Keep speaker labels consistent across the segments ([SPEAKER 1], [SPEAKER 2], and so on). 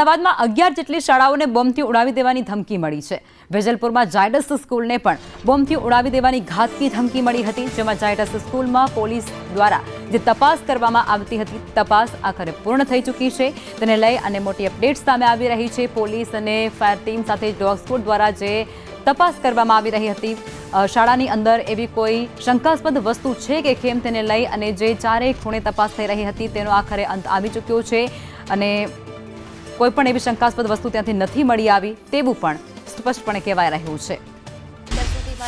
[SPEAKER 1] અમદાવાદમાં 11 જેટલી શાળાઓને બોમ્બથી ઉડાવી દેવાની ધમકી મળી છે। વેજલપુરમાં જાયડસ સ્કૂલને પણ બોમ્બથી ઉડાવી દેવાની ઘાતકી ધમકી મળી હતી, જેમાં જાયડસ સ્કૂલમાં પોલીસ દ્વારા જે તપાસ કરવામાં આવતી હતી, તપાસ આખરે પૂર્ણ થઈ ચૂકી છે। તેને લઈ અને મોટી અપડેટ સામે આવી રહી છે। પોલીસ અને ફાયર ટીમ સાથે ડોગ સ્ક્વોડ દ્વારા જે તપાસ કરવામાં આવી રહી હતી, શાળાની અંદર એવી કોઈ શંકાસ્પદ વસ્તુ છે કે કેમ તેને લઈ અને જે ચારેય ખૂણે તપાસ થઈ રહી હતી તેનો આખરે અંત આવી ચૂક્યો છે અને કોઈ પણ એવી શંકાસ્પદ વસ્તુ ત્યાંથી નથી મળી આવી તેવું પણ સ્પષ્ટપણે કહેવાય રહ્યું છે।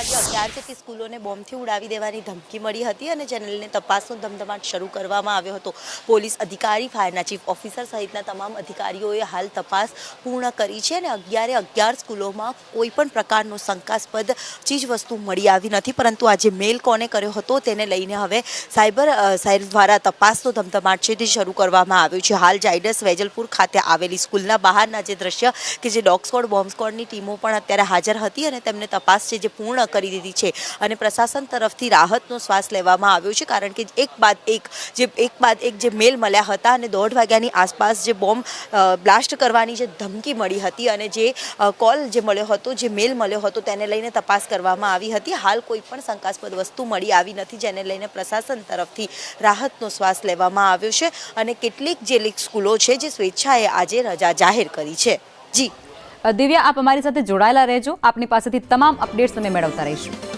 [SPEAKER 2] જે 11 જેટલી સ્કૂલોને બોમ્બથી ઉડાવી દેવાની ધમકી મળી હતી અને જેને લઈને તપાસનો ધમધમાટ શરૂ કરવામાં આવ્યો હતો। પોલીસ અધિકારી, ફાયરના ચીફ ઓફિસર સહિતના તમામ અધિકારીઓએ હાલ તપાસ પૂર્ણ કરી છે અને 11 સ્કૂલોમાં કોઈ પણ પ્રકારનો શંકાસ્પદ ચીજવસ્તુ મળી આવી નથી, પરંતુ આ જે મેલ કોને કર્યો હતો તેને લઈને હવે સાયબર સેલ દ્વારા તપાસનો ધમધમાટ છે તે શરૂ કરવામાં આવ્યો છે। હાલ જાયડસ વેજલપુર ખાતે આવેલી સ્કૂલના બહારના જે દ્રશ્ય કે જે ડોગ સ્ક્વોડ, બોમ્બ સ્ક્વોડની ટીમો પણ અત્યારે હાજર હતી અને તેમને તપાસ છે જે પૂર્ણ કરી દીધી છે અને પ્રશાસન તરફથી રાહતનો શ્વાસ લેવામાં આવ્યો છે, કારણ કે એક બાદ એક જે મેલ મળ્યા હતા અને 1:30 વાગ્યાની આસપાસ જે બોમ્બ બ્લાસ્ટ કરવાની જે ધમકી મળી હતી અને જે કોલ જે મળ્યો હતો, જે મેલ મળ્યો હતો તેને લઈને તપાસ કરવામાં આવી હતી। હાલ કોઈ પણ શંકાસ્પદ વસ્તુ મળી આવી નથી, જેને લઈને પ્રશાસન તરફથી રાહતનો શ્વાસ લેવામાં આવ્યો છે અને કેટલીક જે સ્કૂલો છે જે સ્વેચ્છાએ આજે રજા જાહેર કરી છે। જી
[SPEAKER 1] દિવ્યા, આપ અમારી સાથે જોડાયેલા રહેજો, આપની પાસેથી તમામ અપડેટ્સ અમે મેળવતા રહીશું।